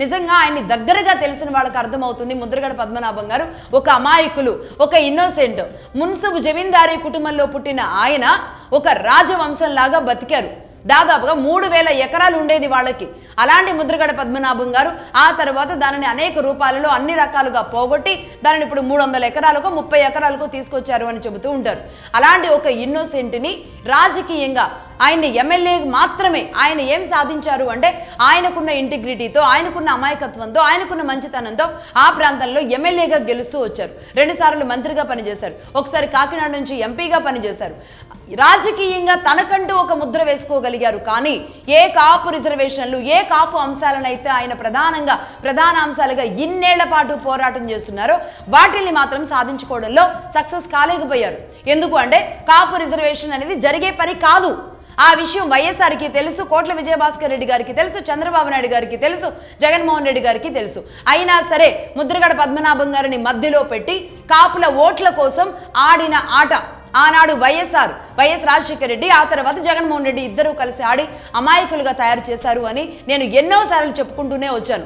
నిజంగా ఆయన్ని దగ్గరగా తెలిసిన వాళ్ళకి అర్థమవుతుంది. ముద్రగడ పద్మనాభం గారు ఒక అమాయకులు, ఒక ఇన్నోసెంట్, మున్సిపు జమీందారీ కుటుంబంలో పుట్టిన ఆయన ఒక రాజవంశంలాగా బతికారు. దాదాపుగా 3000 ఎకరాలు ఉండేది వాళ్ళకి. అలాంటి ముద్రగడ పద్మనాభం గారు ఆ తర్వాత దానిని అనేక రూపాలలో అన్ని రకాలుగా పోగొట్టి దానిని ఇప్పుడు 300 ఎకరాలకు 30 ఎకరాలకు తీసుకొచ్చారు అని చెబుతూ ఉంటారు. అలాంటి ఒక ఇన్నోసెంట్ని రాజకీయంగా ఆయన్ని ఎమ్మెల్యే మాత్రమే ఆయన ఏం సాధించారు అంటే ఆయనకున్న ఇంటిగ్రిటీతో, ఆయనకున్న అమాయకత్వంతో, ఆయనకున్న మంచితనంతో ఆ ప్రాంతంలో ఎమ్మెల్యేగా గెలుస్తూ వచ్చారు. 2 సార్లు మంత్రిగా పనిచేశారు, ఒకసారి కాకినాడ నుంచి ఎంపీగా పనిచేశారు. రాజకీయంగా తనకంటూ ఒక ముద్ర వేసుకోగలిగారు. కానీ ఏ కాపు రిజర్వేషన్లు, ఏ కాపు అంశాలనైతే ఆయన ప్రధాన అంశాలుగా ఇన్నేళ్ల పాటు పోరాటం చేస్తున్నారో వాటిని మాత్రం సాధించుకోవడంలో సక్సెస్ కాలేకపోయారు. ఎందుకు అంటే కాపు రిజర్వేషన్ అనేది జరిగే పని కాదు. ఆ విషయం వైఎస్ఆర్కి తెలుసు, కోట్ల విజయభాస్కర్ రెడ్డి గారికి తెలుసు, చంద్రబాబు నాయుడు గారికి తెలుసు, జగన్మోహన్ రెడ్డి గారికి తెలుసు. అయినా సరే ముద్రగడ పద్మనాభం గారిని మధ్యలో పెట్టి కాపుల ఓట్ల కోసం ఆడిన ఆట ఆనాడు వైఎస్ రాజశేఖర రెడ్డి, ఆ తర్వాత జగన్మోహన్ రెడ్డి ఇద్దరూ కలిసి ఆడి అమాయకులుగా తయారు చేశారు అని నేను ఎన్నోసార్లు చెప్పుకుంటూనే వచ్చాను.